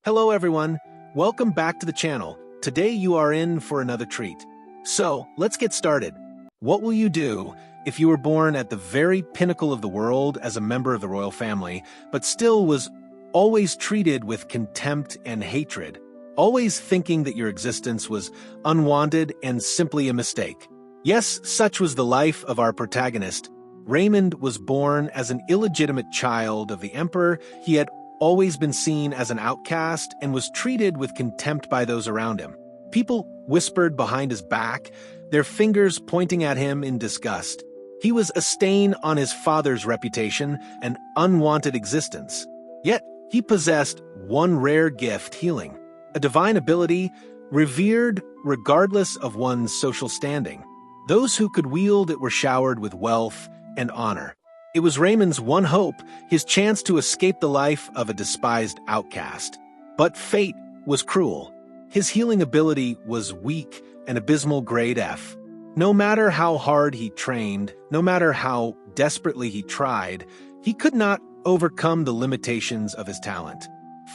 Hello everyone, welcome back to the channel. Today you are in for another treat. So, let's get started. What will you do if you were born at the very pinnacle of the world as a member of the royal family, but still was always treated with contempt and hatred, always thinking that your existence was unwanted and simply a mistake? Yes, such was the life of our protagonist. Raymond was born as an illegitimate child of the emperor. He had always been seen as an outcast and was treated with contempt by those around him. People whispered behind his back, their fingers pointing at him in disgust. He was a stain on his father's reputation, an unwanted existence. Yet, he possessed one rare gift: healing, a divine ability revered regardless of one's social standing. Those who could wield it were showered with wealth and honor. It was Raymond's one hope, his chance to escape the life of a despised outcast. But fate was cruel. His healing ability was weak, an abysmal grade F. No matter how hard he trained, no matter how desperately he tried, he could not overcome the limitations of his talent.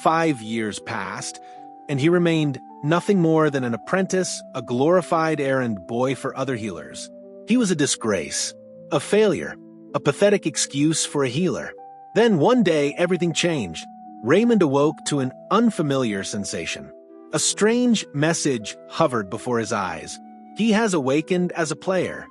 5 years passed, and he remained nothing more than an apprentice, a glorified errand boy for other healers. He was a disgrace, a failure, a pathetic excuse for a healer. Then one day everything changed. Raymond awoke to an unfamiliar sensation. A strange message hovered before his eyes. He has awakened as a player.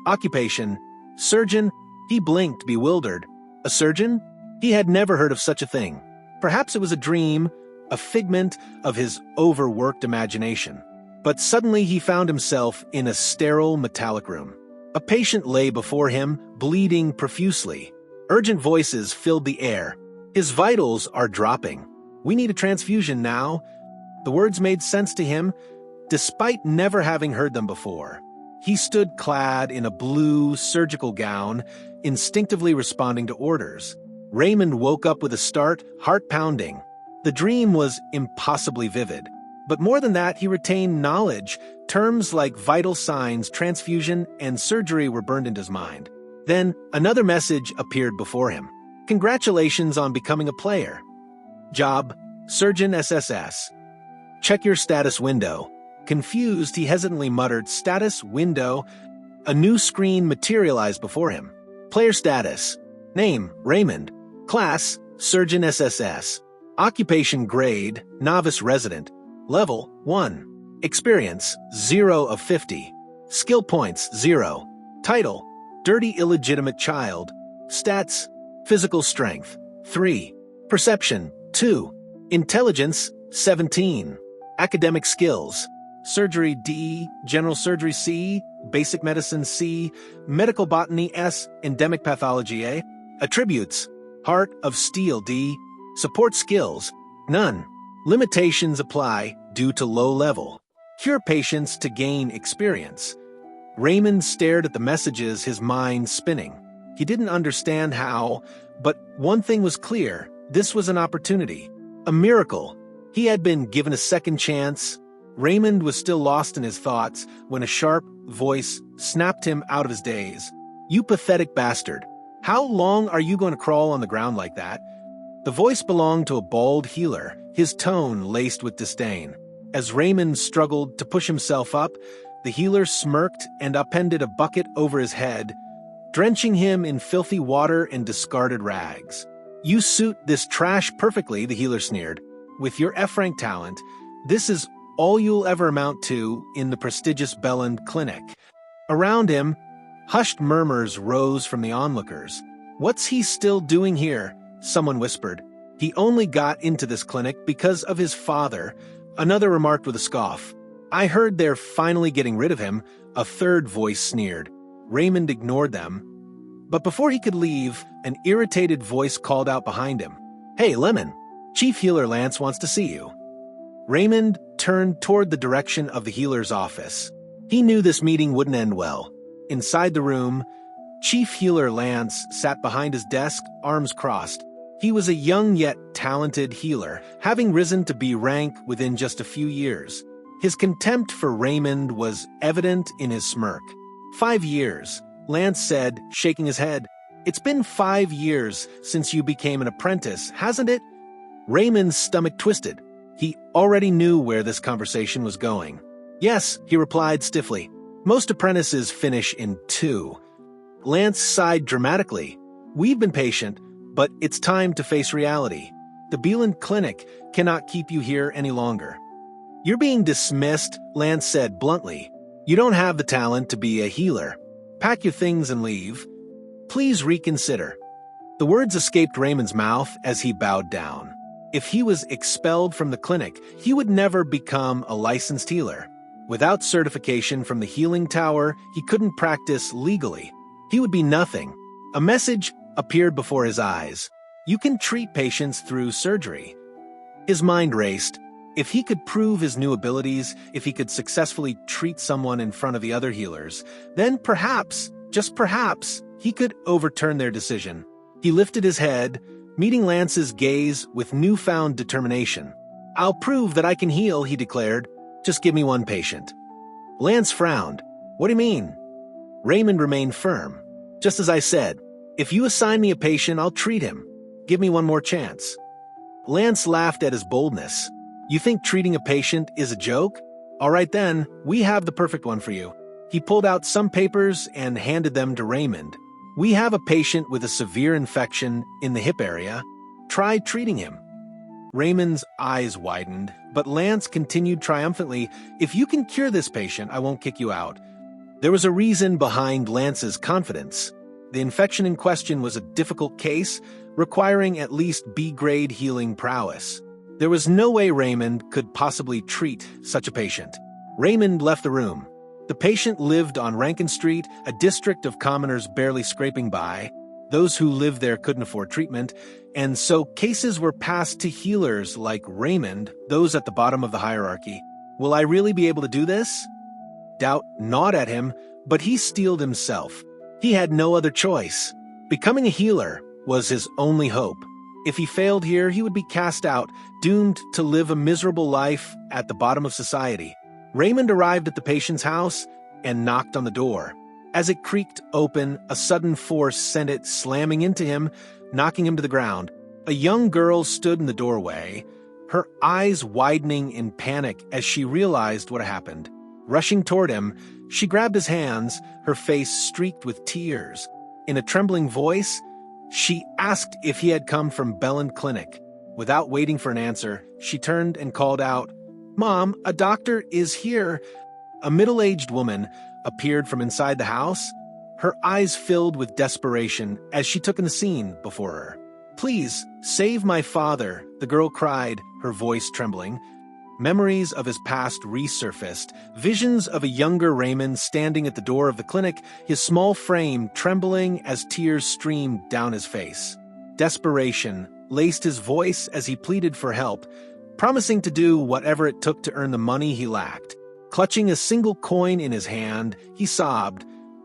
Occupation: surgeon. He blinked, bewildered. A surgeon? He had never heard of such a thing. Perhaps it was a dream, a figment of his overworked imagination. But suddenly he found himself in a sterile metallic room. A patient lay before him, bleeding profusely. Urgent voices filled the air. His vitals are dropping. We need a transfusion now. The words made sense to him, despite never having heard them before. He stood clad in a blue surgical gown, instinctively responding to orders. Raymond woke up with a start, heart pounding. The dream was impossibly vivid. But more than that, he retained knowledge. Terms like vital signs, transfusion, and surgery were burned into his mind. Then, another message appeared before him. Congratulations on becoming a player. Job: Surgeon SSS. Check your status window. Confused, he hesitantly muttered, "Status window." A new screen materialized before him. Player status: Name: Raymond. Class: Surgeon SSS. Occupation grade: Novice Resident. Level: 1. Experience: 0 of 50. Skill points: 0. Title: Dirty Illegitimate Child. Stats: Physical Strength: 3. Perception: 2. Intelligence: 17. Academic Skills: Surgery D, General Surgery C, Basic Medicine C, Medical Botany S, Endemic Pathology A. Attributes: Heart of Steel D. Support Skills: None. Limitations apply due to low level. Cure patients to gain experience. Raymond stared at the messages, his mind spinning. He didn't understand how, but one thing was clear: this was an opportunity, a miracle. He had been given a second chance. Raymond was still lost in his thoughts when a sharp voice snapped him out of his daze. "You pathetic bastard. How long are you going to crawl on the ground like that?" The voice belonged to a bald healer, his tone laced with disdain. As Raymond struggled to push himself up, the healer smirked and upended a bucket over his head, drenching him in filthy water and discarded rags. "You suit this trash perfectly," the healer sneered. "With your F-rank talent, this is all you'll ever amount to in the prestigious Belland Clinic." Around him, hushed murmurs rose from the onlookers. "What's he still doing here?" someone whispered. "He only got into this clinic because of his father," another remarked with a scoff. "I heard they're finally getting rid of him," a third voice sneered. Raymond ignored them. But before he could leave, an irritated voice called out behind him. "Hey, Lemon, Chief Healer Lance wants to see you." Raymond turned toward the direction of the healer's office. He knew this meeting wouldn't end well. Inside the room, Chief Healer Lance sat behind his desk, arms crossed. He was a young yet talented healer, having risen to B rank within just a few years. His contempt for Raymond was evident in his smirk. 5 years, Lance said, shaking his head. "It's been 5 years since you became an apprentice, hasn't it?" Raymond's stomach twisted. He already knew where this conversation was going. "Yes," he replied stiffly. "Most apprentices finish in 2. Lance sighed dramatically. "We've been patient, but it's time to face reality. The Beeland Clinic cannot keep you here any longer." "You're being dismissed," Lance said bluntly. "You don't have the talent to be a healer. Pack your things and leave. Please reconsider." The words escaped Raymond's mouth as he bowed down. If he was expelled from the clinic, he would never become a licensed healer. Without certification from the healing tower, he couldn't practice legally. He would be nothing. A message appeared before his eyes. "You can treat patients through surgery." His mind raced. If he could prove his new abilities, if he could successfully treat someone in front of the other healers, then perhaps, just perhaps, he could overturn their decision. He lifted his head, meeting Lance's gaze with newfound determination. "I'll prove that I can heal," he declared. "Just give me one patient." Lance frowned. "What do you mean?" Raymond remained firm. "Just as I said, if you assign me a patient, I'll treat him. Give me one more chance." Lance laughed at his boldness. "You think treating a patient is a joke? All right then, we have the perfect one for you." He pulled out some papers and handed them to Raymond. "We have a patient with a severe infection in the hip area. Try treating him." Raymond's eyes widened, but Lance continued triumphantly, "If you can cure this patient, I won't kick you out." There was a reason behind Lance's confidence. The infection in question was a difficult case, requiring at least B-grade healing prowess. There was no way Raymond could possibly treat such a patient. Raymond left the room. The patient lived on Rankin Street, a district of commoners barely scraping by. Those who lived there couldn't afford treatment, and so cases were passed to healers like Raymond, those at the bottom of the hierarchy. Will I really be able to do this? Doubt gnawed at him, but he steeled himself. He had no other choice. Becoming a healer was his only hope. If he failed here, he would be cast out, doomed to live a miserable life at the bottom of society. Raymond arrived at the patient's house and knocked on the door. As it creaked open, a sudden force sent it slamming into him, knocking him to the ground. A young girl stood in the doorway, her eyes widening in panic as she realized what happened. Rushing toward him, she grabbed his hands, her face streaked with tears. In a trembling voice, she asked if he had come from Beeland Clinic. Without waiting for an answer, she turned and called out, "Mom, a doctor is here." A middle-aged woman appeared from inside the house, her eyes filled with desperation as she took in the scene before her. "Please, save my father," the girl cried, her voice trembling. Memories of his past resurfaced, visions of a younger Raymond standing at the door of the clinic, his small frame trembling as tears streamed down his face. Desperation laced his voice as he pleaded for help, promising to do whatever it took to earn the money he lacked. Clutching a single coin in his hand, he sobbed,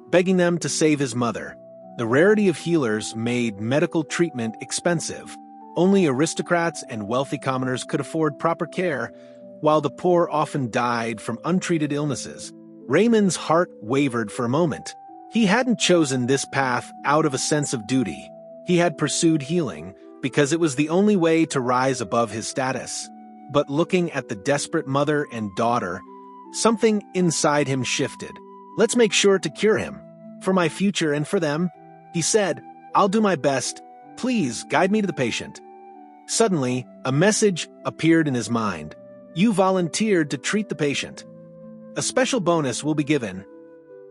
begging them to save his mother. The rarity of healers made medical treatment expensive. Only aristocrats and wealthy commoners could afford proper care, while the poor often died from untreated illnesses. Raymond's heart wavered for a moment. He hadn't chosen this path out of a sense of duty. He had pursued healing because it was the only way to rise above his status. But looking at the desperate mother and daughter, something inside him shifted. "Let's make sure to cure him. For my future and for them," he said. "I'll do my best. Please guide me to the patient." Suddenly, a message appeared in his mind. "You volunteered to treat the patient. A special bonus will be given.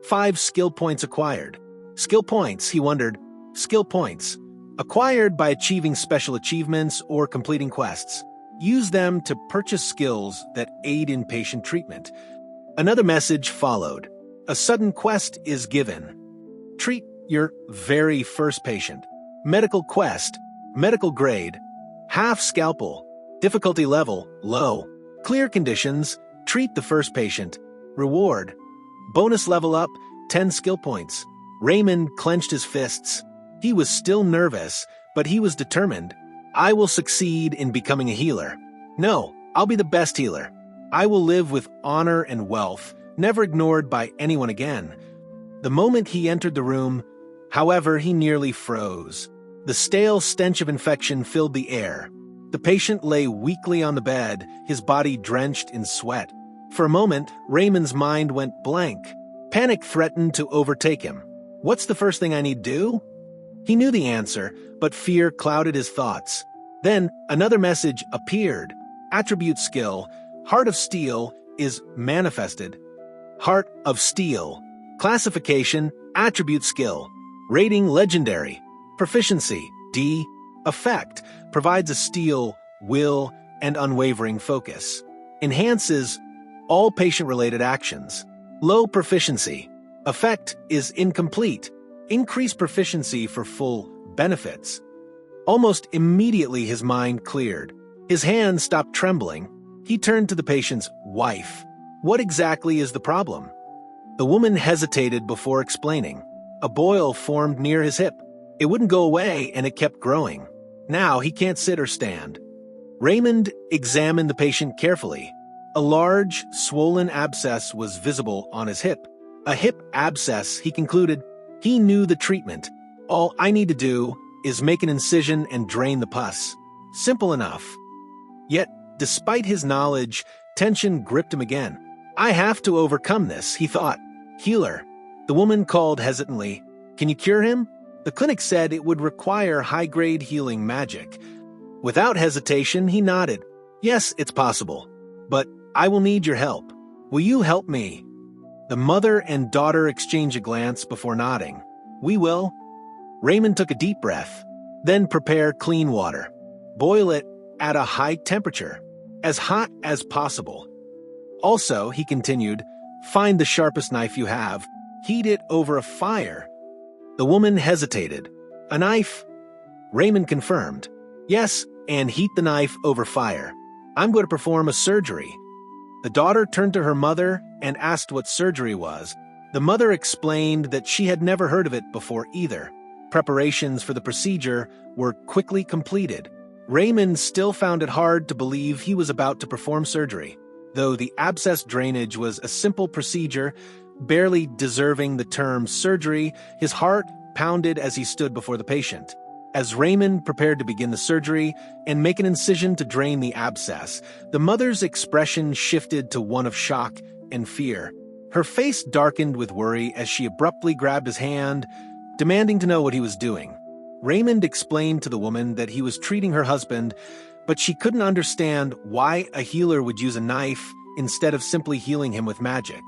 5 skill points acquired." Skill points, he wondered. Skill points. Acquired by achieving special achievements or completing quests. Use them to purchase skills that aid in patient treatment. Another message followed. A sudden quest is given. Treat your very first patient. Medical quest. Medical grade. Half scalpel. Difficulty level, low. Clear conditions. Treat the first patient. Reward. Bonus level up, 10 skill points. Raymond clenched his fists. He was still nervous, but he was determined. "I will succeed in becoming a healer. No, I'll be the best healer. I will live with honor and wealth, never ignored by anyone again." The moment he entered the room, however, he nearly froze. The stale stench of infection filled the air. The patient lay weakly on the bed, his body drenched in sweat. For a moment, Raymond's mind went blank. Panic threatened to overtake him. What's the first thing I need to do? He knew the answer, but fear clouded his thoughts. Then, another message appeared. Attribute skill, Heart of Steel, is manifested. Heart of Steel. Classification, Attribute skill. Rating, Legendary. Proficiency, D. Effect, provides a steel, will, and unwavering focus. Enhances all patient-related actions. Low proficiency. Effect is incomplete. Increase proficiency for full benefits. Almost immediately his mind cleared. His hand stopped trembling. He turned to the patient's wife. What exactly is the problem? The woman hesitated before explaining. A boil formed near his hip. It wouldn't go away, and it kept growing. Now he can't sit or stand. Raymond examined the patient carefully. A large, swollen abscess was visible on his hip. A hip abscess, he concluded. He knew the treatment. All I need to do is make an incision and drain the pus. Simple enough. Yet, despite his knowledge, tension gripped him again. I have to overcome this, he thought. Healer. The woman called hesitantly. Can you cure him? The clinic said it would require high-grade healing magic. Without hesitation, he nodded. Yes, it's possible. But I will need your help. Will you help me? The mother and daughter exchanged a glance before nodding. We will. Raymond took a deep breath. Then prepare clean water. Boil it at a high temperature, as hot as possible. Also, he continued, find the sharpest knife you have. Heat it over a fire. The woman hesitated. A knife? Raymond confirmed. Yes, and heat the knife over fire. I'm going to perform a surgery. The daughter turned to her mother and asked what surgery was. The mother explained that she had never heard of it before either. Preparations for the procedure were quickly completed. Raymond still found it hard to believe he was about to perform surgery. Though the abscess drainage was a simple procedure, barely deserving the term surgery, his heart pounded as he stood before the patient. As Raymond prepared to begin the surgery and make an incision to drain the abscess, the mother's expression shifted to one of shock and fear. Her face darkened with worry as she abruptly grabbed his hand, demanding to know what he was doing. Raymond explained to the woman that he was treating her husband, but she couldn't understand why a healer would use a knife instead of simply healing him with magic.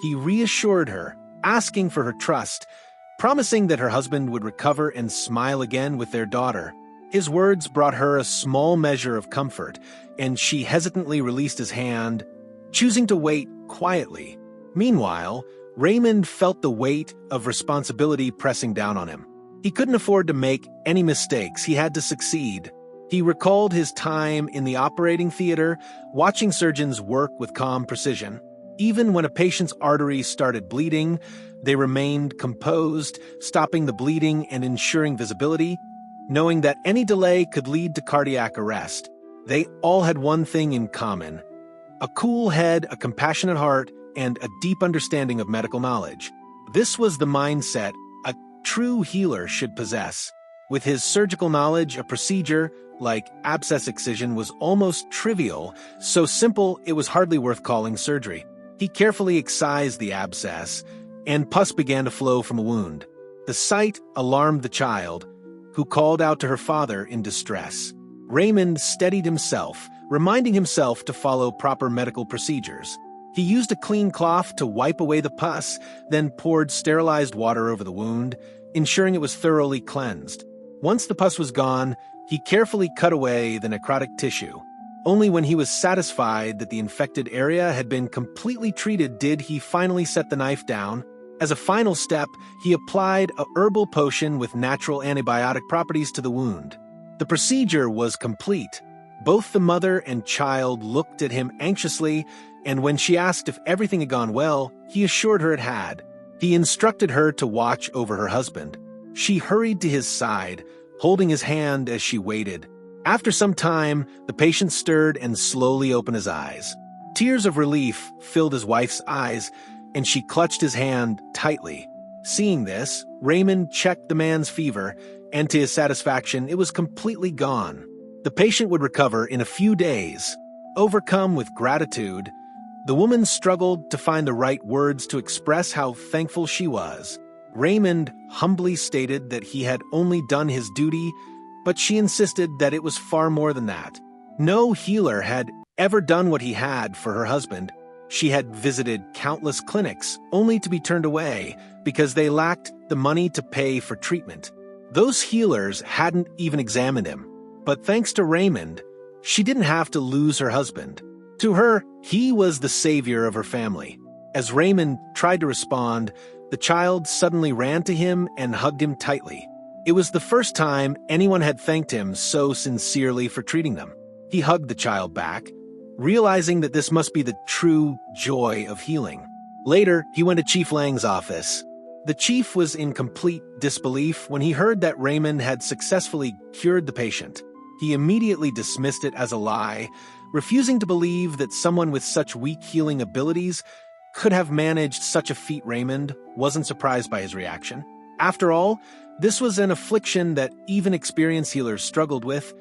He reassured her, asking for her trust, promising that her husband would recover and smile again with their daughter. His words brought her a small measure of comfort, and she hesitantly released his hand, choosing to wait quietly. Meanwhile, Raymond felt the weight of responsibility pressing down on him. He couldn't afford to make any mistakes. He had to succeed. He recalled his time in the operating theater, watching surgeons work with calm precision. Even when a patient's arteries started bleeding, they remained composed, stopping the bleeding and ensuring visibility, knowing that any delay could lead to cardiac arrest. They all had one thing in common: a cool head, a compassionate heart, and a deep understanding of medical knowledge. This was the mindset a true healer should possess. With his surgical knowledge, a procedure like abscess excision was almost trivial, so simple it was hardly worth calling surgery. He carefully excised the abscess, and pus began to flow from a wound. The sight alarmed the child, who called out to her father in distress. Raymond steadied himself, reminding himself to follow proper medical procedures. He used a clean cloth to wipe away the pus, then poured sterilized water over the wound, ensuring it was thoroughly cleansed. Once the pus was gone, he carefully cut away the necrotic tissue. Only when he was satisfied that the infected area had been completely treated did he finally set the knife down. As a final step, he applied a herbal potion with natural antibiotic properties to the wound. The procedure was complete. Both the mother and child looked at him anxiously, and when she asked if everything had gone well, he assured her it had. He instructed her to watch over her husband. She hurried to his side, holding his hand as she waited. After some time, the patient stirred and slowly opened his eyes. Tears of relief filled his wife's eyes, and she clutched his hand tightly. Seeing this, Raymond checked the man's fever, and to his satisfaction, it was completely gone. The patient would recover in a few days. Overcome with gratitude, the woman struggled to find the right words to express how thankful she was. Raymond humbly stated that he had only done his duty, but she insisted that it was far more than that. No healer had ever done what he had for her husband. She had visited countless clinics only to be turned away because they lacked the money to pay for treatment. Those healers hadn't even examined him. But thanks to Raymond, she didn't have to lose her husband. To her, he was the savior of her family. As Raymond tried to respond, the child suddenly ran to him and hugged him tightly. It was the first time anyone had thanked him so sincerely for treating them. He hugged the child back, realizing that this must be the true joy of healing. Later, he went to Chief Lang's office. The chief was in complete disbelief when he heard that Raymond had successfully cured the patient. He immediately dismissed it as a lie, refusing to believe that someone with such weak healing abilities could have managed such a feat. Raymond wasn't surprised by his reaction. After all, this was an affliction that even experienced healers struggled with,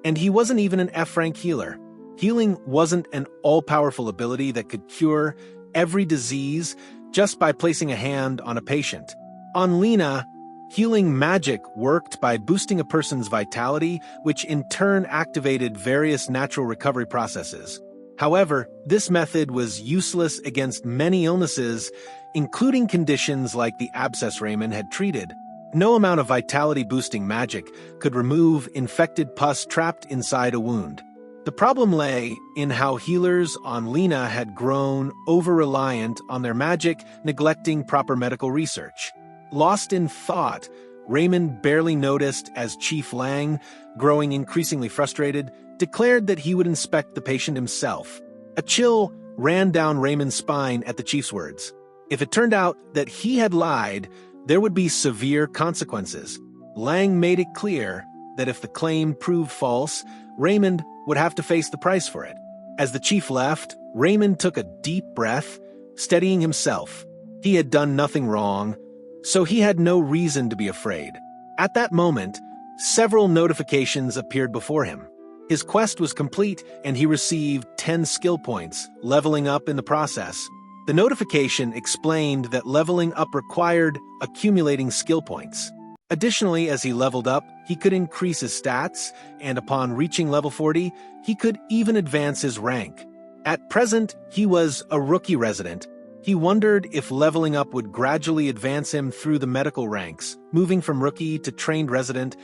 and he wasn't even an F-rank healer. Healing wasn't an all-powerful ability that could cure every disease just by placing a hand on a patient. On Lena, healing magic worked by boosting a person's vitality, which in turn activated various natural recovery processes. However, this method was useless against many illnesses, including conditions like the abscess Raymond had treated. No amount of vitality-boosting magic could remove infected pus trapped inside a wound. The problem lay in how healers on Lena had grown over-reliant on their magic, neglecting proper medical research. Lost in thought, Raymond barely noticed as Chief Lang, growing increasingly frustrated, declared that he would inspect the patient himself. A chill ran down Raymond's spine at the chief's words. If it turned out that he had lied, there would be severe consequences. Lang made it clear that if the claim proved false, Raymond would have to face the price for it. As the chief left, Raymond took a deep breath, steadying himself. He had done nothing wrong, so he had no reason to be afraid. At that moment, several notifications appeared before him. His quest was complete, and he received 10 skill points, leveling up in the process. The notification explained that leveling up required accumulating skill points. Additionally, as he leveled up, he could increase his stats, and upon reaching level 40, he could even advance his rank. At present, he was a rookie resident. He wondered if leveling up would gradually advance him through the medical ranks, moving from rookie to trained resident,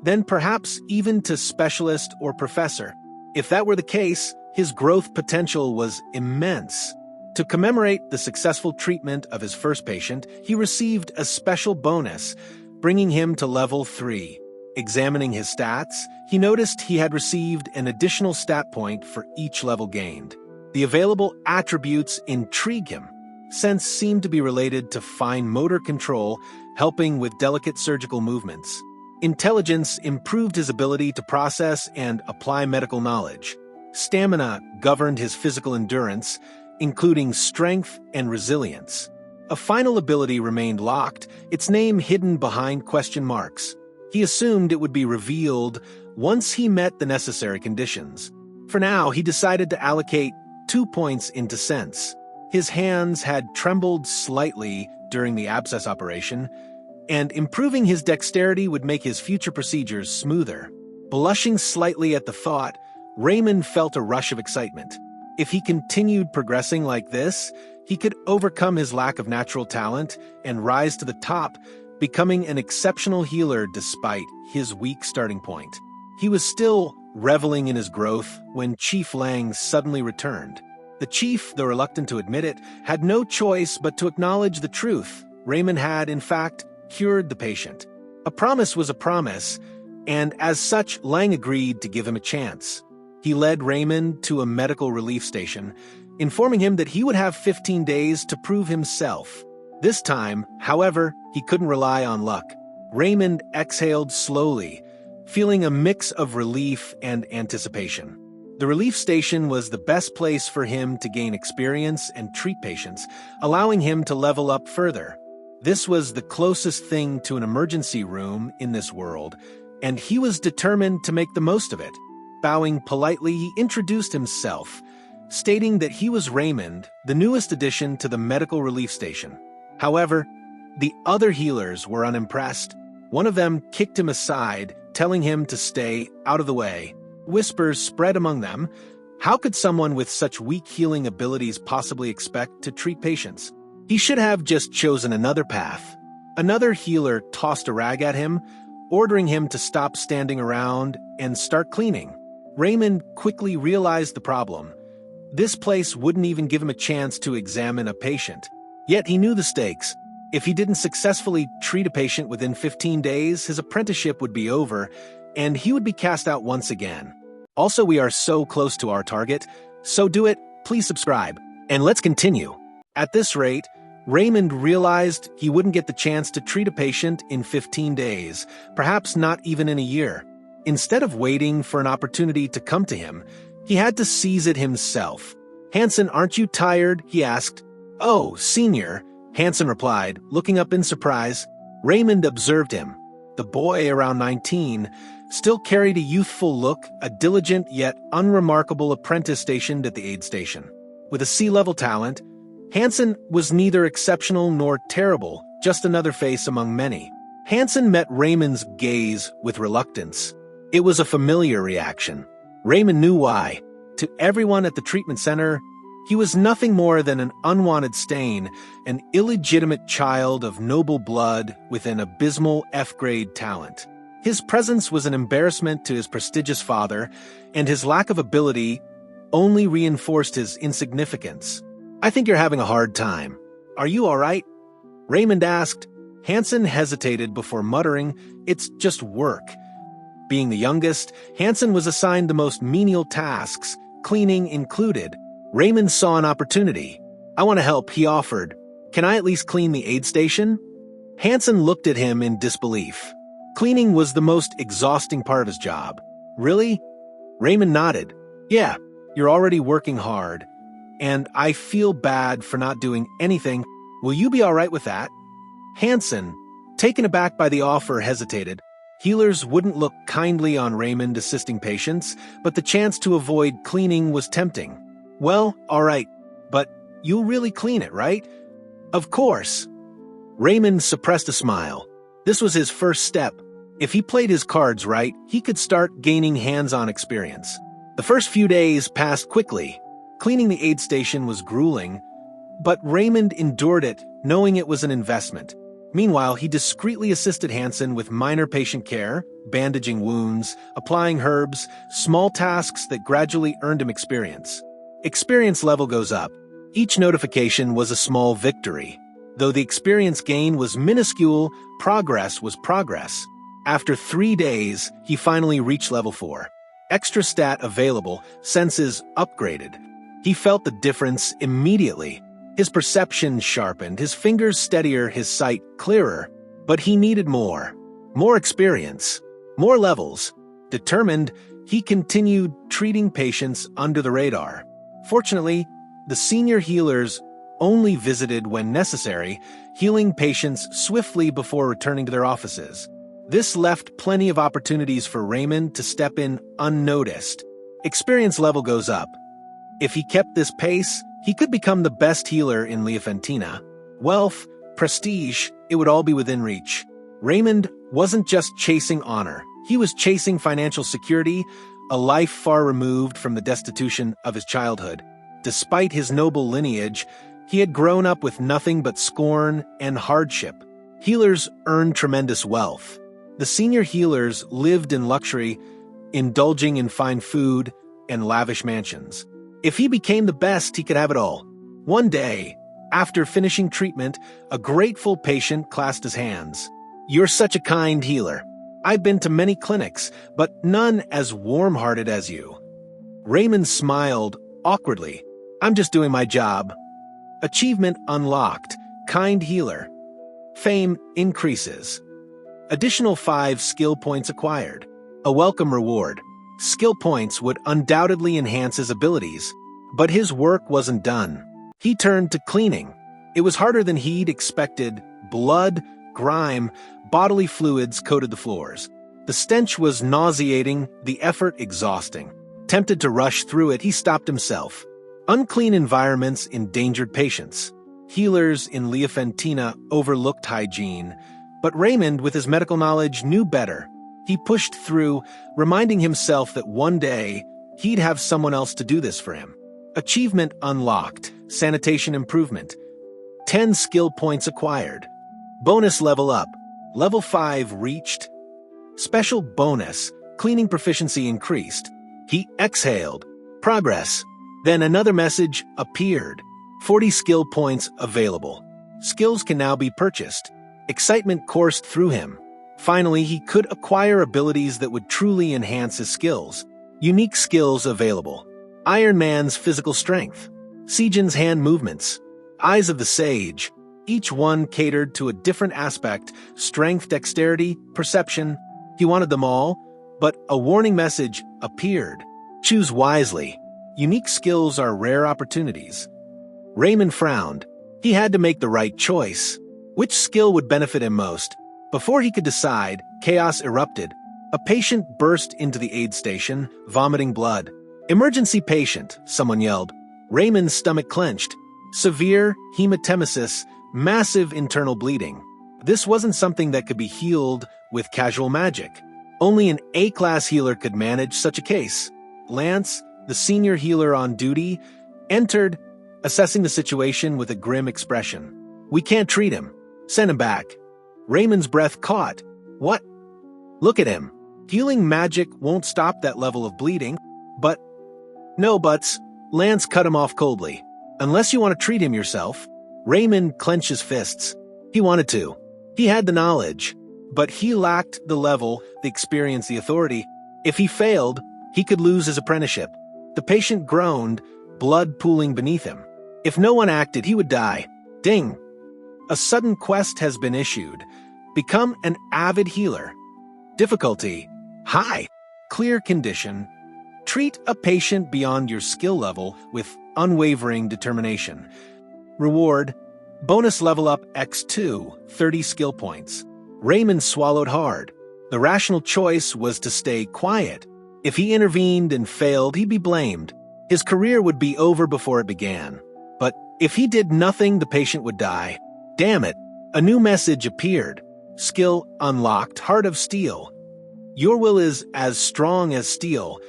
then perhaps even to specialist or professor. If that were the case, his growth potential was immense. To commemorate the successful treatment of his first patient, he received a special bonus, bringing him to level 3. Examining his stats, he noticed he had received an additional stat point for each level gained. The available attributes intrigued him. Sense seemed to be related to fine motor control, helping with delicate surgical movements. Intelligence improved his ability to process and apply medical knowledge. Stamina governed his physical endurance, including strength and resilience. A final ability remained locked, its name hidden behind question marks. He assumed it would be revealed once he met the necessary conditions. For now, he decided to allocate 2 points into sense. His hands had trembled slightly during the abscess operation, and improving his dexterity would make his future procedures smoother. Blushing slightly at the thought, Raymond felt a rush of excitement. If he continued progressing like this, he could overcome his lack of natural talent and rise to the top, becoming an exceptional healer despite his weak starting point. He was still reveling in his growth when Chief Lang suddenly returned. The chief, though reluctant to admit it, had no choice but to acknowledge the truth. Raymond had, in fact, cured the patient. A promise was a promise, and as such, Lang agreed to give him a chance. He led Raymond to a medical relief station, informing him that he would have 15 days to prove himself. This time, however, he couldn't rely on luck. Raymond exhaled slowly, feeling a mix of relief and anticipation. The relief station was the best place for him to gain experience and treat patients, allowing him to level up further. This was the closest thing to an emergency room in this world, and he was determined to make the most of it. Bowing politely, he introduced himself, stating that he was Raymond, the newest addition to the medical relief station. However, the other healers were unimpressed. One of them kicked him aside, telling him to stay out of the way. Whispers spread among them. How could someone with such weak healing abilities possibly expect to treat patients? He should have just chosen another path. Another healer tossed a rag at him, ordering him to stop standing around and start cleaning. Raymond quickly realized the problem. This place wouldn't even give him a chance to examine a patient. Yet he knew the stakes. If he didn't successfully treat a patient within 15 days, his apprenticeship would be over, and he would be cast out once again. Also, we are so close to our target, so do it, please subscribe, and let's continue. At this rate, Raymond realized he wouldn't get the chance to treat a patient in 15 days, perhaps not even in a year. Instead of waiting for an opportunity to come to him, he had to seize it himself. "Hanson, aren't you tired?" he asked. "Oh, senior," Hanson replied, looking up in surprise. Raymond observed him. The boy, around 19, still carried a youthful look, a diligent yet unremarkable apprentice stationed at the aid station. With a C-level talent, Hanson was neither exceptional nor terrible, just another face among many. Hanson met Raymond's gaze with reluctance. It was a familiar reaction. Raymond knew why. To everyone at the treatment center, he was nothing more than an unwanted stain, an illegitimate child of noble blood with an abysmal F-grade talent. His presence was an embarrassment to his prestigious father, and his lack of ability only reinforced his insignificance. "I think you're having a hard time. Are you all right?" Raymond asked. Hanson hesitated before muttering, "It's just work." Being the youngest, Hanson was assigned the most menial tasks, cleaning included. Raymond saw an opportunity. "I want to help," he offered. "Can I at least clean the aid station?" Hanson looked at him in disbelief. Cleaning was the most exhausting part of his job. "Really?" Raymond nodded. "Yeah, you're already working hard, and I feel bad for not doing anything. Will you be all right with that?" Hanson, taken aback by the offer, hesitated. Healers wouldn't look kindly on Raymond assisting patients, but the chance to avoid cleaning was tempting. "Well, all right, but you'll really clean it, right?" "Of course." Raymond suppressed a smile. This was his first step. If he played his cards right, he could start gaining hands-on experience. The first few days passed quickly. Cleaning the aid station was grueling, but Raymond endured it, knowing it was an investment. Meanwhile, he discreetly assisted Hanson with minor patient care, bandaging wounds, applying herbs, small tasks that gradually earned him experience. Experience level goes up. Each notification was a small victory. Though the experience gain was minuscule, progress was progress. After 3 days, he finally reached level 4. Extra stat available, senses upgraded. He felt the difference immediately. His perception sharpened, his fingers steadier, his sight clearer. But he needed more. More experience. More levels. Determined, he continued treating patients under the radar. Fortunately, the senior healers only visited when necessary, healing patients swiftly before returning to their offices. This left plenty of opportunities for Raymond to step in unnoticed. Experience level goes up. If he kept this pace, he could become the best healer in Leofantina. Wealth, prestige, it would all be within reach. Raymond wasn't just chasing honor. He was chasing financial security, a life far removed from the destitution of his childhood. Despite his noble lineage, he had grown up with nothing but scorn and hardship. Healers earned tremendous wealth. The senior healers lived in luxury, indulging in fine food and lavish mansions. If he became the best, he could have it all. One day, after finishing treatment, a grateful patient clasped his hands. "You're such a kind healer. I've been to many clinics, but none as warm-hearted as you." Raymond smiled awkwardly. "I'm just doing my job." Achievement unlocked. Kind healer. Fame increases. Additional 5 skill points acquired. A welcome reward. Skill points would undoubtedly enhance his abilities, but his work wasn't done. He turned to cleaning. It was harder than he'd expected. Blood, grime, bodily fluids coated the floors. The stench was nauseating, the effort exhausting. Tempted to rush through it, he stopped himself. Unclean environments endangered patients. Healers in Leofantina overlooked hygiene. But Raymond, with his medical knowledge, knew better. He pushed through, reminding himself that one day he'd have someone else to do this for him. Achievement unlocked. Sanitation improvement. 10 skill points acquired. Bonus level up. Level 5 reached. Special bonus. Cleaning proficiency increased. He exhaled. Progress. Then another message appeared. 40 skill points available. Skills can now be purchased. Excitement coursed through him. Finally, he could acquire abilities that would truly enhance his skills. Unique skills available. Iron Man's physical strength. Sejin's hand movements. Eyes of the Sage. Each one catered to a different aspect: strength, dexterity, perception. He wanted them all, but a warning message appeared. Choose wisely. Unique skills are rare opportunities. Raymond frowned. He had to make the right choice. Which skill would benefit him most? Before he could decide, chaos erupted. A patient burst into the aid station, vomiting blood. "Emergency patient," someone yelled. Raymond's stomach clenched. Severe hematemesis, massive internal bleeding. This wasn't something that could be healed with casual magic. Only an A-class healer could manage such a case. Lance, the senior healer on duty, entered, assessing the situation with a grim expression. "We can't treat him. Send him back." Raymond's breath caught. "What?" "Look at him. Healing magic won't stop that level of bleeding." "But..." "No buts." Lance cut him off coldly. "Unless you want to treat him yourself." Raymond clenched his fists. He wanted to. He had the knowledge. But he lacked the level, the experience, the authority. If he failed, he could lose his apprenticeship. The patient groaned, blood pooling beneath him. If no one acted, he would die. Ding! A sudden quest has been issued. Become an avid healer. Difficulty: high. Clear condition: treat a patient beyond your skill level with unwavering determination. Reward: bonus level up x2, 30 skill points. Raymond swallowed hard. The rational choice was to stay quiet. If he intervened and failed, he'd be blamed. His career would be over before it began. But if he did nothing, the patient would die. Damn it! A new message appeared. Skill unlocked, Heart of Steel. Your will is as strong as steel.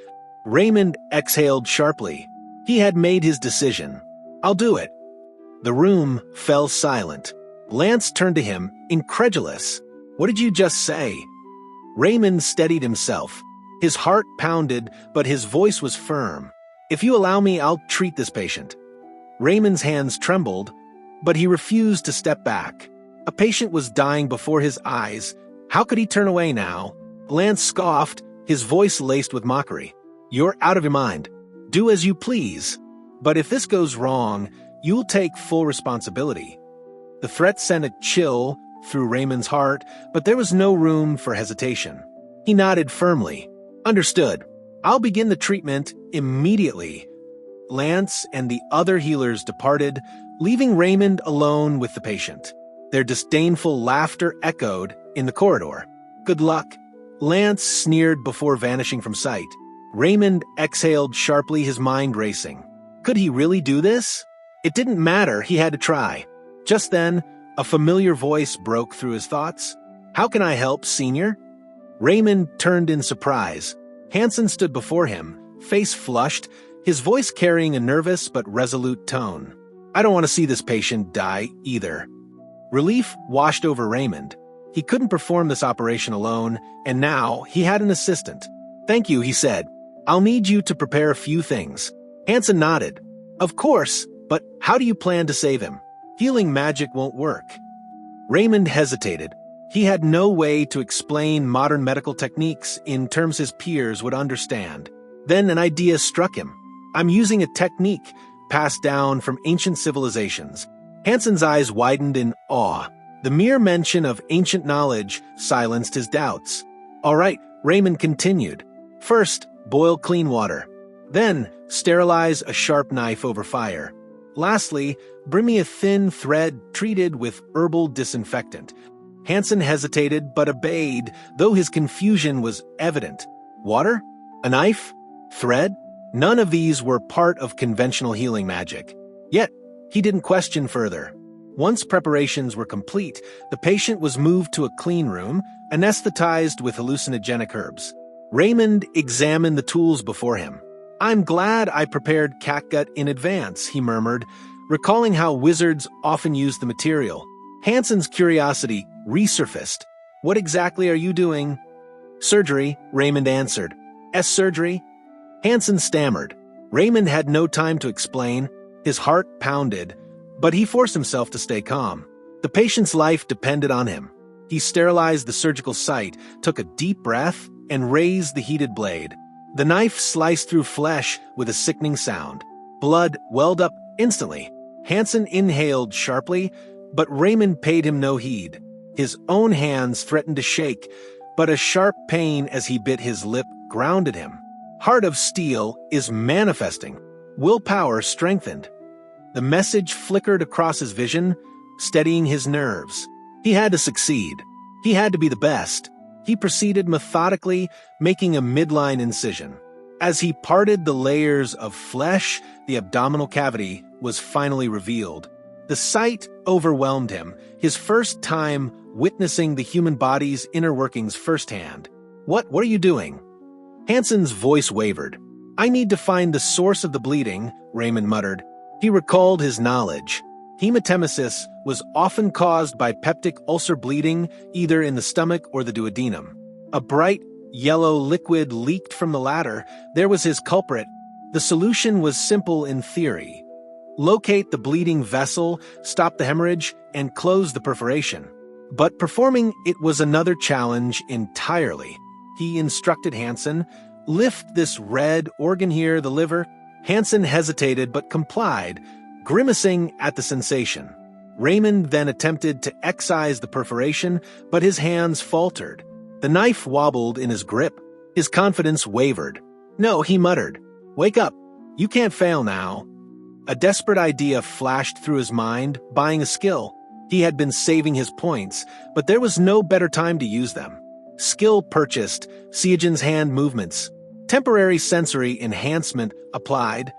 Raymond exhaled sharply. He had made his decision. I'll do it. The room fell silent. Lance turned to him, incredulous. What did you just say? Raymond steadied himself. His heart pounded, but his voice was firm. If you allow me, I'll treat this patient. Raymond's hands trembled, but he refused to step back. A patient was dying before his eyes. How could he turn away now? Lance scoffed, his voice laced with mockery. You're out of your mind. Do as you please. But if this goes wrong, you'll take full responsibility. The threat sent a chill through Raymond's heart, but there was no room for hesitation. He nodded firmly. Understood. I'll begin the treatment immediately. Lance and the other healers departed, leaving Raymond alone with the patient. Their disdainful laughter echoed in the corridor. Good luck. Lance sneered before vanishing from sight. Raymond exhaled sharply, his mind racing. Could he really do this? It didn't matter, he had to try. Just then, a familiar voice broke through his thoughts. How can I help, Senior? Raymond turned in surprise. Hansen stood before him, face flushed, his voice carrying a nervous but resolute tone. I don't want to see this patient die either. Relief washed over Raymond. He couldn't perform this operation alone, and now he had an assistant. Thank you, he said. I'll need you to prepare a few things. Hansen nodded. Of course, but how do you plan to save him? Healing magic won't work. Raymond hesitated. He had no way to explain modern medical techniques in terms his peers would understand. Then an idea struck him. I'm using a technique passed down from ancient civilizations. Hansen's eyes widened in awe. The mere mention of ancient knowledge silenced his doubts. All right, Raymond continued. First, boil clean water. Then, sterilize a sharp knife over fire. Lastly, bring me a thin thread treated with herbal disinfectant. Hansen hesitated but obeyed, though his confusion was evident. Water? A knife? Thread? None of these were part of conventional healing magic. Yet, he didn't question further. Once preparations were complete, the patient was moved to a clean room, anesthetized with hallucinogenic herbs. Raymond examined the tools before him. "I'm glad I prepared catgut in advance," he murmured, recalling how wizards often use the material. Hansen's curiosity resurfaced. "What exactly are you doing?" "Surgery," Raymond answered. "Surgery?" Hansen stammered. Raymond had no time to explain. His heart pounded, but he forced himself to stay calm. The patient's life depended on him. He sterilized the surgical site, took a deep breath, and raised the heated blade. The knife sliced through flesh with a sickening sound. Blood welled up instantly. Hansen inhaled sharply, but Raymond paid him no heed. His own hands threatened to shake, but a sharp pain as he bit his lip grounded him. Heart of steel is manifesting. Willpower strengthened. The message flickered across his vision, steadying his nerves. He had to succeed. He had to be the best. He proceeded methodically, making a midline incision. As he parted the layers of flesh, the abdominal cavity was finally revealed. The sight overwhelmed him, his first time witnessing the human body's inner workings firsthand. What are you doing?" Hansen's voice wavered. "I need to find the source of the bleeding," Raymond muttered. He recalled his knowledge. Hematemesis was often caused by peptic ulcer bleeding, either in the stomach or the duodenum. A bright, yellow liquid leaked from the latter. There was his culprit. The solution was simple in theory. Locate the bleeding vessel, stop the hemorrhage, and close the perforation. But performing it was another challenge entirely. He instructed Hansen, "Lift this red organ here, the liver." Hansen hesitated but complied, grimacing at the sensation. Raymond then attempted to excise the perforation, but his hands faltered. The knife wobbled in his grip. His confidence wavered. "No," he muttered. "Wake up. You can't fail now." A desperate idea flashed through his mind, buying a skill. He had been saving his points, but there was no better time to use them. Skill purchased, Seogen's hand movements. Temporary sensory enhancement applied.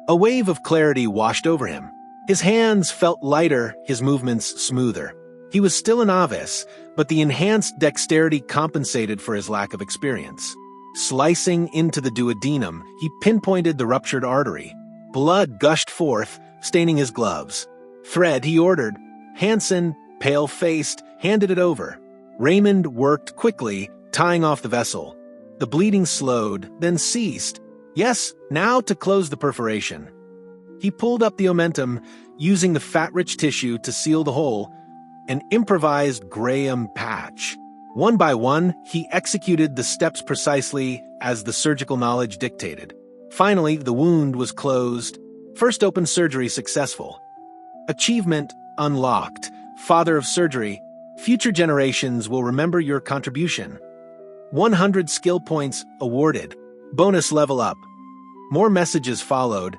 A wave of clarity washed over him. His hands felt lighter, his movements smoother. He was still a novice, but the enhanced dexterity compensated for his lack of experience. Slicing into the duodenum, he pinpointed the ruptured artery. Blood gushed forth, staining his gloves. "Thread," he ordered. Hansen, pale-faced, handed it over. Raymond worked quickly, tying off the vessel. The bleeding slowed, then ceased. "Yes, now to close the perforation." He pulled up the omentum, using the fat-rich tissue to seal the hole, an improvised Graham patch. One by one, he executed the steps precisely as the surgical knowledge dictated. Finally, the wound was closed. First open surgery successful. Achievement unlocked. Father of surgery. Future generations will remember your contribution. 100 skill points awarded. Bonus level up. More messages followed,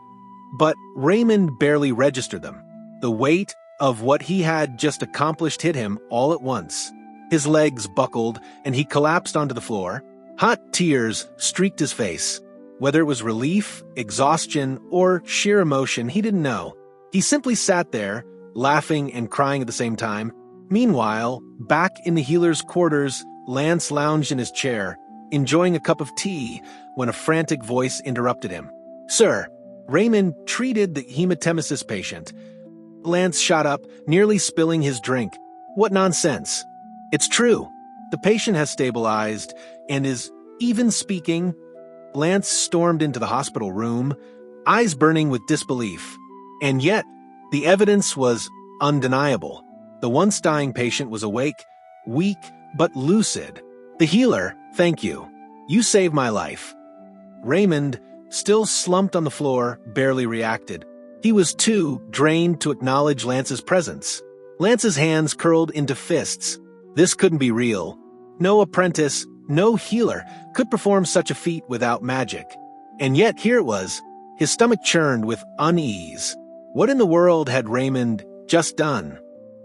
but Raymond barely registered them. The weight of what he had just accomplished hit him all at once. His legs buckled, and he collapsed onto the floor. Hot tears streaked his face. Whether it was relief, exhaustion, or sheer emotion, he didn't know. He simply sat there, laughing and crying at the same time. Meanwhile, back in the healer's quarters, Lance lounged in his chair, enjoying a cup of tea, when a frantic voice interrupted him. "Sir." Raymond treated the hematemesis patient. Lance shot up, nearly spilling his drink. "What nonsense." "It's true. The patient has stabilized and is even speaking." Lance stormed into the hospital room, eyes burning with disbelief. And yet, the evidence was undeniable. The once dying patient was awake, weak, but lucid. "The healer, thank you. You saved my life." Raymond, still slumped on the floor, barely reacted. He was too drained to acknowledge Lance's presence. Lance's hands curled into fists. This couldn't be real. No apprentice, no healer could perform such a feat without magic. And yet here it was. His stomach churned with unease. What in the world had Raymond just done?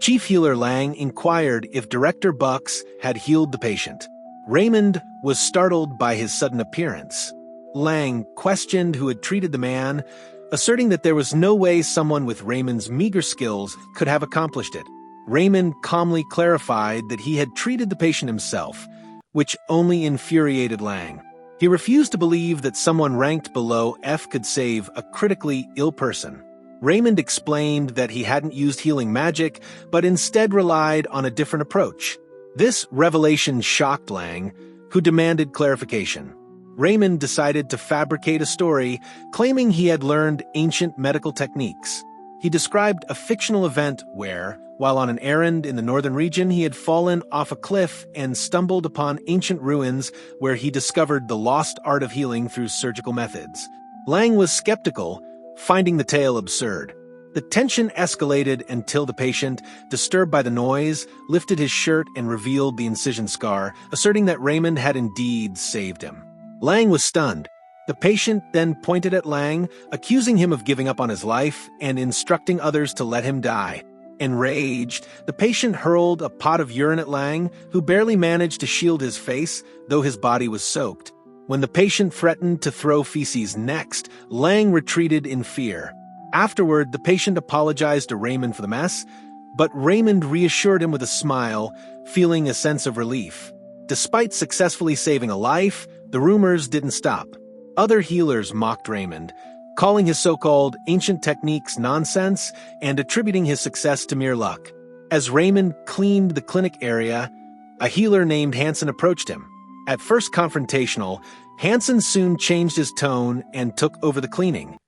Chief Healer Lang inquired if Director Bucks had healed the patient. Raymond was startled by his sudden appearance. Lang questioned who had treated the man, asserting that there was no way someone with Raymond's meager skills could have accomplished it. Raymond calmly clarified that he had treated the patient himself, which only infuriated Lang. He refused to believe that someone ranked below F could save a critically ill person. Raymond explained that he hadn't used healing magic, but instead relied on a different approach. This revelation shocked Lang, who demanded clarification. Raymond decided to fabricate a story, claiming he had learned ancient medical techniques. He described a fictional event where, while on an errand in the northern region, he had fallen off a cliff and stumbled upon ancient ruins where he discovered the lost art of healing through surgical methods. Lang was skeptical, finding the tale absurd. The tension escalated until the patient, disturbed by the noise, lifted his shirt and revealed the incision scar, asserting that Raymond had indeed saved him. Lang was stunned. The patient then pointed at Lang, accusing him of giving up on his life and instructing others to let him die. Enraged, the patient hurled a pot of urine at Lang, who barely managed to shield his face, though his body was soaked. When the patient threatened to throw feces next, Lang retreated in fear. Afterward, the patient apologized to Raymond for the mess, but Raymond reassured him with a smile, feeling a sense of relief. Despite successfully saving a life, the rumors didn't stop. Other healers mocked Raymond, calling his so-called ancient techniques nonsense and attributing his success to mere luck. As Raymond cleaned the clinic area, a healer named Hansen approached him. At first confrontational, Hansen soon changed his tone and took over the cleaning,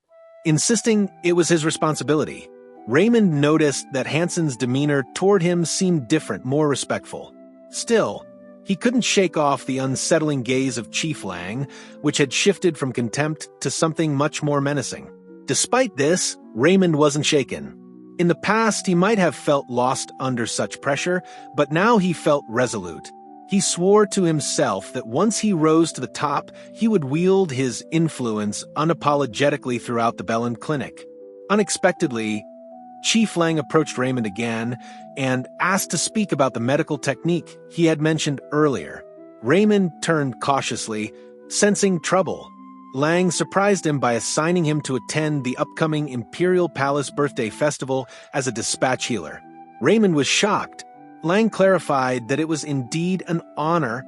insisting it was his responsibility. Raymond noticed that Hansen's demeanor toward him seemed different, more respectful. Still, he couldn't shake off the unsettling gaze of Chief Lang, which had shifted from contempt to something much more menacing. Despite this, Raymond wasn't shaken. In the past, he might have felt lost under such pressure, but now he felt resolute. He swore to himself that once he rose to the top, he would wield his influence unapologetically throughout the Belland Clinic. Unexpectedly, Chief Lang approached Raymond again and asked to speak about the medical technique he had mentioned earlier. Raymond turned cautiously, sensing trouble. Lang surprised him by assigning him to attend the upcoming Imperial Palace Birthday Festival as a dispatch healer. Raymond was shocked. Lang clarified that it was indeed an honor,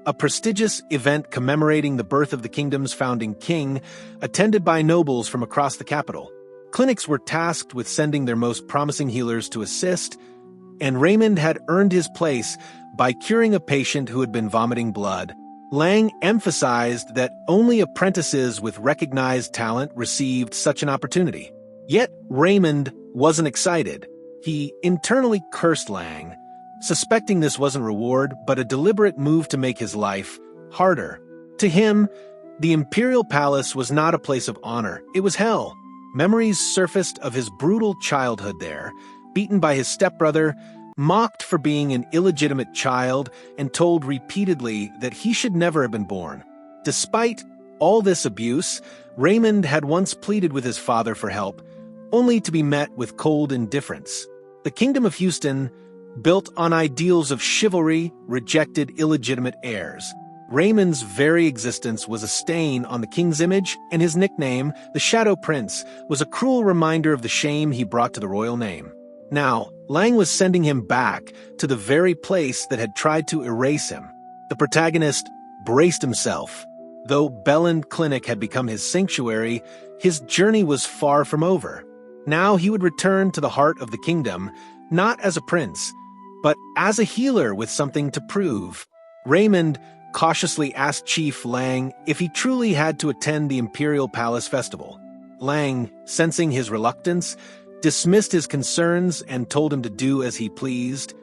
a prestigious event commemorating the birth of the kingdom's founding king, attended by nobles from across the capital. Clinics were tasked with sending their most promising healers to assist, and Raymond had earned his place by curing a patient who had been vomiting blood. Lang emphasized that only apprentices with recognized talent received such an opportunity. Yet Raymond wasn't excited. He internally cursed Lang, suspecting this wasn't reward but a deliberate move to make his life harder. To him, the Imperial Palace was not a place of honor, it was hell. Memories surfaced of his brutal childhood there, beaten by his stepbrother, mocked for being an illegitimate child, and told repeatedly that he should never have been born. Despite all this abuse, Raymond had once pleaded with his father for help, only to be met with cold indifference. The Kingdom of Houston, built on ideals of chivalry, rejected illegitimate heirs. Raymond's very existence was a stain on the king's image, and his nickname, the Shadow Prince, was a cruel reminder of the shame he brought to the royal name. Now, Lang was sending him back to the very place that had tried to erase him. The protagonist braced himself. Though Belland Clinic had become his sanctuary, his journey was far from over. Now he would return to the heart of the kingdom, not as a prince, but as a healer with something to prove. Raymond cautiously asked Chief Lang if he truly had to attend the Imperial Palace Festival. Lang, sensing his reluctance, dismissed his concerns and told him to do as he pleased,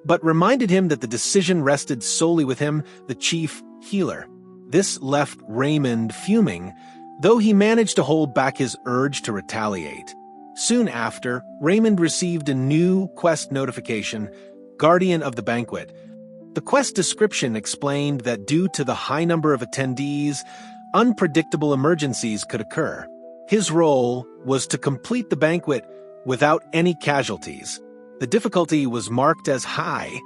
but reminded him that the decision rested solely with him, the chief healer. This left Raymond fuming, though he managed to hold back his urge to retaliate. Soon after, Raymond received a new quest notification, Guardian of the Banquet. The quest description explained that due to the high number of attendees, unpredictable emergencies could occur. His role was to complete the banquet without any casualties. The difficulty was marked as high,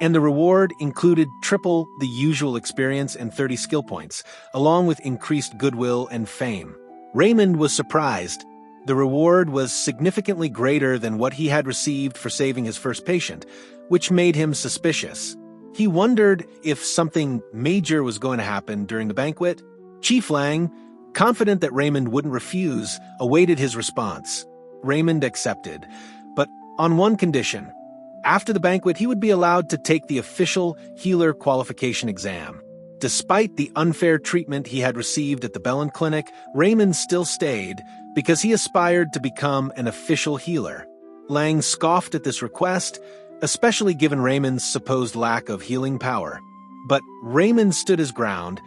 and the reward included triple the usual experience and 30 skill points, along with increased goodwill and fame. Raymond was surprised. The reward was significantly greater than what he had received for saving his first patient, which made him suspicious. He wondered if something major was going to happen during the banquet. Chief Lang, confident that Raymond wouldn't refuse, awaited his response. Raymond accepted, but on one condition. After the banquet, he would be allowed to take the official healer qualification exam. Despite the unfair treatment he had received at the Bellin Clinic, Raymond still stayed because he aspired to become an official healer. Lang scoffed at this request, especially given Raymond's supposed lack of healing power. But Raymond stood his ground,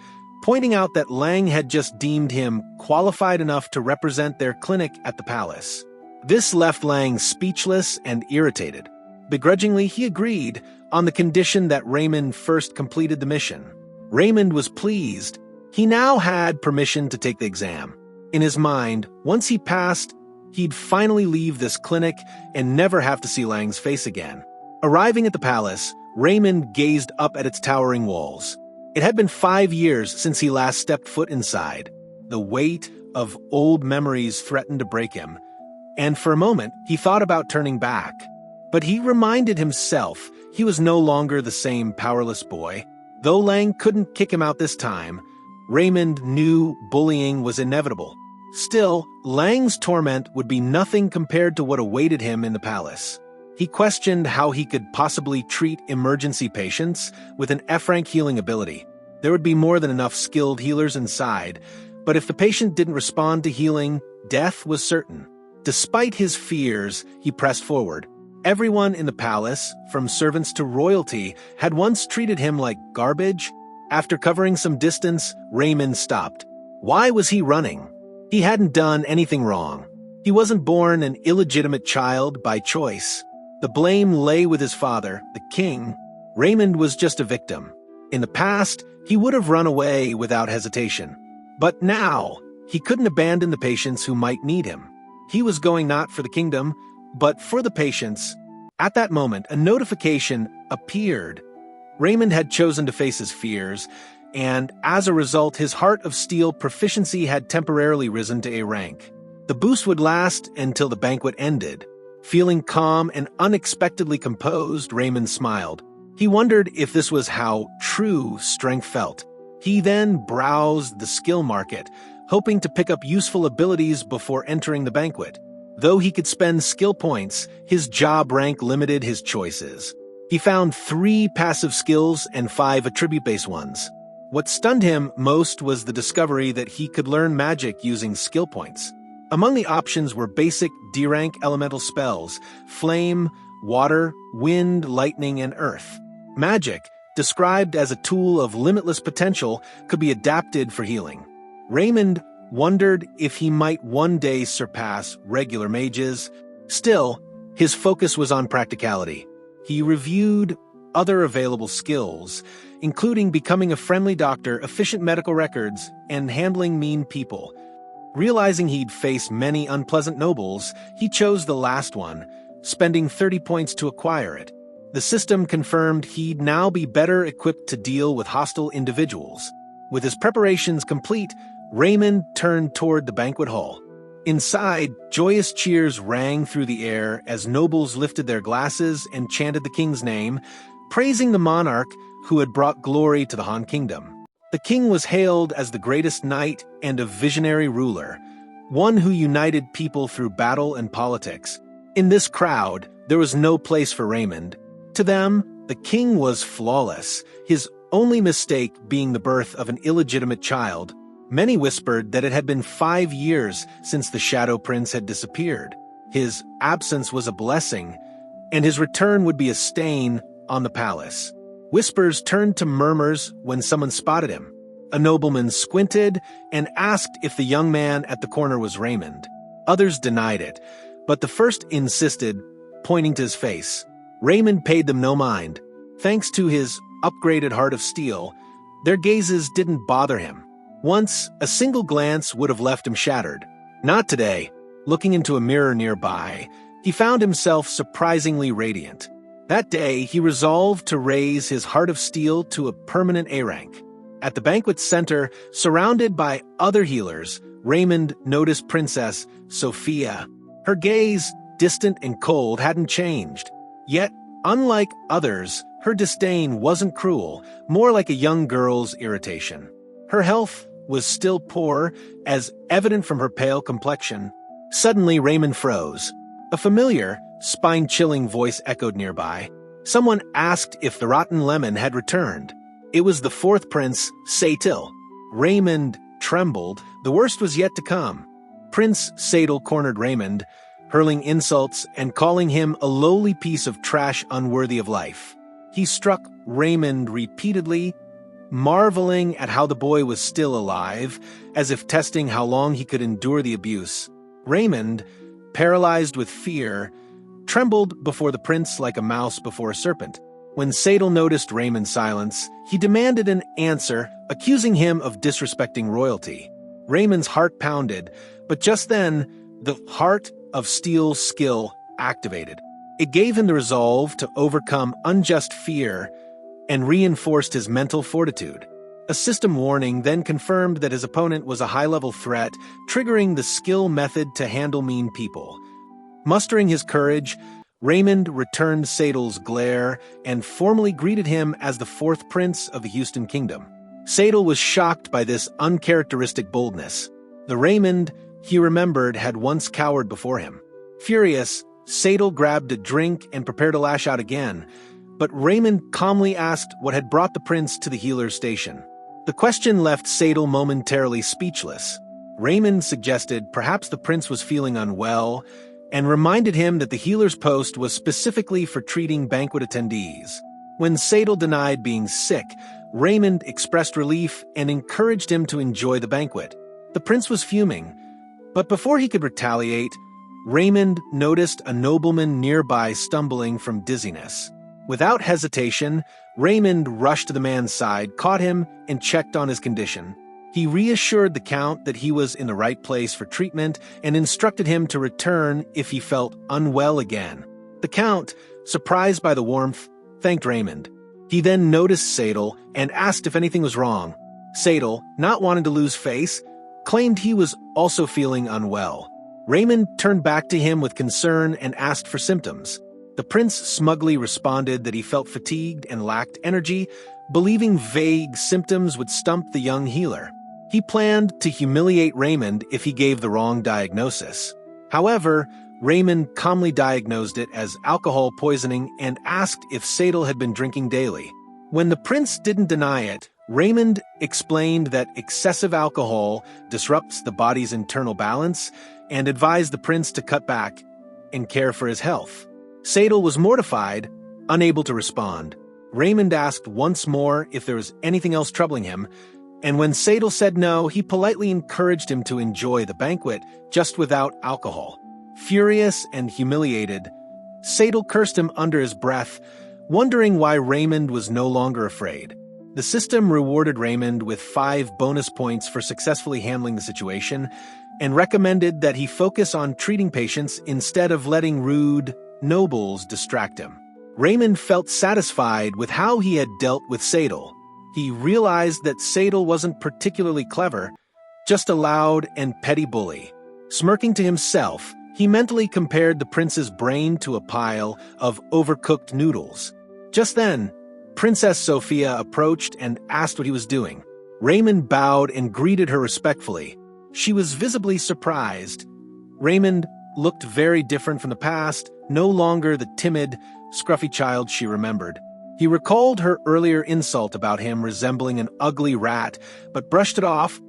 pointing out that Lang had just deemed him qualified enough to represent their clinic at the palace. This left Lang speechless and irritated. Begrudgingly, he agreed on the condition that Raymond first completed the mission. Raymond was pleased. He now had permission to take the exam. In his mind, once he passed, he'd finally leave this clinic and never have to see Lang's face again. Arriving at the palace, Raymond gazed up at its towering walls. It had been 5 years since he last stepped foot inside. The weight of old memories threatened to break him, and for a moment he thought about turning back. But he reminded himself he was no longer the same powerless boy. Though Lang couldn't kick him out this time, Raymond knew bullying was inevitable. Still, Lang's torment would be nothing compared to what awaited him in the palace. He questioned how he could possibly treat emergency patients with an F-rank healing ability. There would be more than enough skilled healers inside, but if the patient didn't respond to healing, death was certain. Despite his fears, he pressed forward. Everyone in the palace, from servants to royalty, had once treated him like garbage. After covering some distance, Raymond stopped. Why was he running? He hadn't done anything wrong. He wasn't born an illegitimate child by choice. The blame lay with his father, the king. Raymond was just a victim. In the past, he would have run away without hesitation. But now, he couldn't abandon the patients who might need him. He was going not for the kingdom, but for the patients. At that moment, a notification appeared. Raymond had chosen to face his fears, and as a result, his Heart of Steel proficiency had temporarily risen to A rank. The boost would last until the banquet ended. Feeling calm and unexpectedly composed, Raymond smiled. He wondered if this was how true strength felt. He then browsed the skill market, hoping to pick up useful abilities before entering the banquet. Though he could spend skill points, his job rank limited his choices. He found 3 passive skills and 5 attribute-based ones. What stunned him most was the discovery that he could learn magic using skill points. Among the options were basic D-rank elemental spells: flame, water, wind, lightning, and earth. Magic, described as a tool of limitless potential, could be adapted for healing. Raymond wondered if he might one day surpass regular mages. Still, his focus was on practicality. He reviewed other available skills, including becoming a friendly doctor, efficient medical records, and handling mean people. Realizing he'd face many unpleasant nobles, he chose the last one, spending 30 points to acquire it. The system confirmed he'd now be better equipped to deal with hostile individuals. With his preparations complete, Raymond turned toward the banquet hall. Inside, joyous cheers rang through the air as nobles lifted their glasses and chanted the king's name, praising the monarch who had brought glory to the Han Kingdom. The king was hailed as the greatest knight and a visionary ruler, one who united people through battle and politics. In this crowd, there was no place for Raymond. To them, the king was flawless, his only mistake being the birth of an illegitimate child. Many whispered that it had been 5 years since the Shadow Prince had disappeared. His absence was a blessing, and his return would be a stain on the palace. Whispers turned to murmurs when someone spotted him. A nobleman squinted and asked if the young man at the corner was Raymond. Others denied it, but the first insisted, pointing to his face. Raymond paid them no mind. Thanks to his upgraded Heart of Steel, their gazes didn't bother him. Once, a single glance would have left him shattered. Not today. Looking into a mirror nearby, He found himself surprisingly radiant. That day, he resolved to raise his heart of steel to a permanent A rank. At the banquet center, surrounded by other healers, Raymond noticed Princess Sophia. Her gaze, distant and cold, hadn't changed. Yet, unlike others, her disdain wasn't cruel, more like a young girl's irritation. Her health was still poor, as evident from her pale complexion. Suddenly, Raymond froze. A familiar, spine-chilling voice echoed nearby. Someone asked if the rotten lemon had returned. It was the fourth prince, Satil. Raymond trembled. The worst was yet to come. Prince Satil cornered Raymond, hurling insults and calling him a lowly piece of trash unworthy of life. He struck Raymond repeatedly, marveling at how the boy was still alive, as if testing how long he could endure the abuse. Raymond, paralyzed with fear, trembled before the prince like a mouse before a serpent. When Satil noticed Raymond's silence, he demanded an answer, accusing him of disrespecting royalty. Raymond's heart pounded, but just then, the heart of steel skill activated. It gave him the resolve to overcome unjust fear and reinforced his mental fortitude. A system warning then confirmed that his opponent was a high-level threat, triggering the skill method to handle mean people. Mustering his courage, Raymond returned Satil's glare and formally greeted him as the fourth prince of the Houston Kingdom. Satil was shocked by this uncharacteristic boldness. The Raymond he remembered had once cowered before him. Furious, Satil grabbed a drink and prepared to lash out again, but Raymond calmly asked what had brought the prince to the healer's station. The question left Satil momentarily speechless. Raymond suggested perhaps the prince was feeling unwell, and reminded him that the healer's post was specifically for treating banquet attendees. When Satil denied being sick, Raymond expressed relief and encouraged him to enjoy the banquet. The prince was fuming, but before he could retaliate, Raymond noticed a nobleman nearby stumbling from dizziness. Without hesitation, Raymond rushed to the man's side, caught him, and checked on his condition. He reassured the count that he was in the right place for treatment and instructed him to return if he felt unwell again. The count, surprised by the warmth, thanked Raymond. He then noticed Satil and asked if anything was wrong. Satil, not wanting to lose face, claimed he was also feeling unwell. Raymond turned back to him with concern and asked for symptoms. The prince smugly responded that he felt fatigued and lacked energy, believing vague symptoms would stump the young healer. He planned to humiliate Raymond if he gave the wrong diagnosis. However, Raymond calmly diagnosed it as alcohol poisoning and asked if Satil had been drinking daily. When the prince didn't deny it, Raymond explained that excessive alcohol disrupts the body's internal balance and advised the prince to cut back and care for his health. Satil was mortified, unable to respond. Raymond asked once more if there was anything else troubling him, and when Satil said no, he politely encouraged him to enjoy the banquet, just without alcohol. Furious and humiliated, Satil cursed him under his breath, wondering why Raymond was no longer afraid. The system rewarded Raymond with 5 bonus points for successfully handling the situation, and recommended that he focus on treating patients instead of letting rude nobles distract him. Raymond felt satisfied with how he had dealt with Satil. He realized that Satil wasn't particularly clever, just a loud and petty bully. Smirking to himself, he mentally compared the prince's brain to a pile of overcooked noodles. Just then, Princess Sophia approached and asked what he was doing. Raymond bowed and greeted her respectfully. She was visibly surprised. Raymond looked very different from the past, no longer the timid, scruffy child she remembered. He recalled her earlier insult about him resembling an ugly rat, but brushed it off,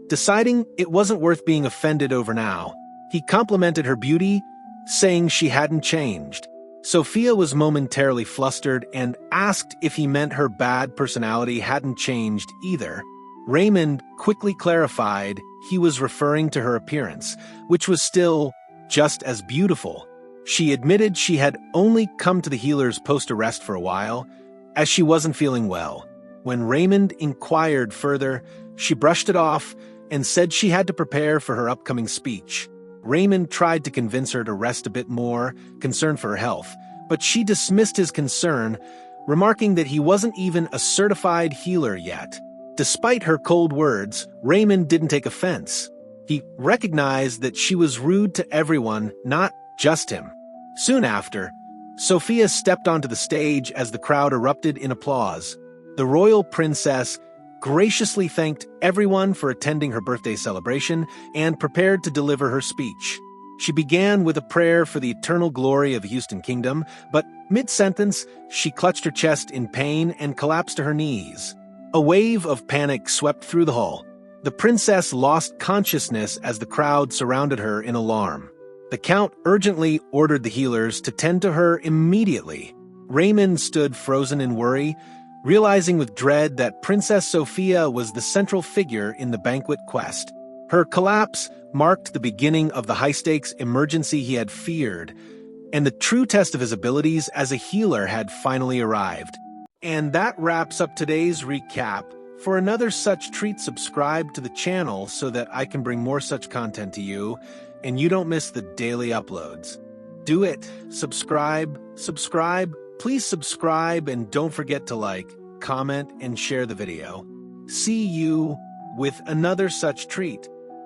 deciding it wasn't worth being offended over now. He complimented her beauty, saying she hadn't changed. Sophia was momentarily flustered and asked if he meant her bad personality hadn't changed either. Raymond quickly clarified he was referring to her appearance, which was still just as beautiful. She admitted she had only come to the healer's post-arrest for a while, as she wasn't feeling well. When Raymond inquired further, she brushed it off and said she had to prepare for her upcoming speech. Raymond tried to convince her to rest a bit more, concerned for her health, but she dismissed his concern, remarking that he wasn't even a certified healer yet. Despite her cold words, Raymond didn't take offense. He recognized that she was rude to everyone, not just him. Soon after, Sophia stepped onto the stage as the crowd erupted in applause. The royal princess graciously thanked everyone for attending her birthday celebration and prepared to deliver her speech. She began with a prayer for the eternal glory of the Houston Kingdom, but mid-sentence, she clutched her chest in pain and collapsed to her knees. A wave of panic swept through the hall. The princess lost consciousness as the crowd surrounded her in alarm. The count urgently ordered the healers to tend to her immediately. Raymond stood frozen in worry, realizing with dread that Princess Sophia was the central figure in the banquet quest. Her collapse marked the beginning of the high-stakes emergency he had feared, and the true test of his abilities as a healer had finally arrived. And that wraps up today's recap. For another such treat, subscribe to the channel so that I can bring more such content to you, and you don't miss the daily uploads. Do it! Subscribe, please subscribe, and don't forget to like, comment, and share the video. See you with another such treat.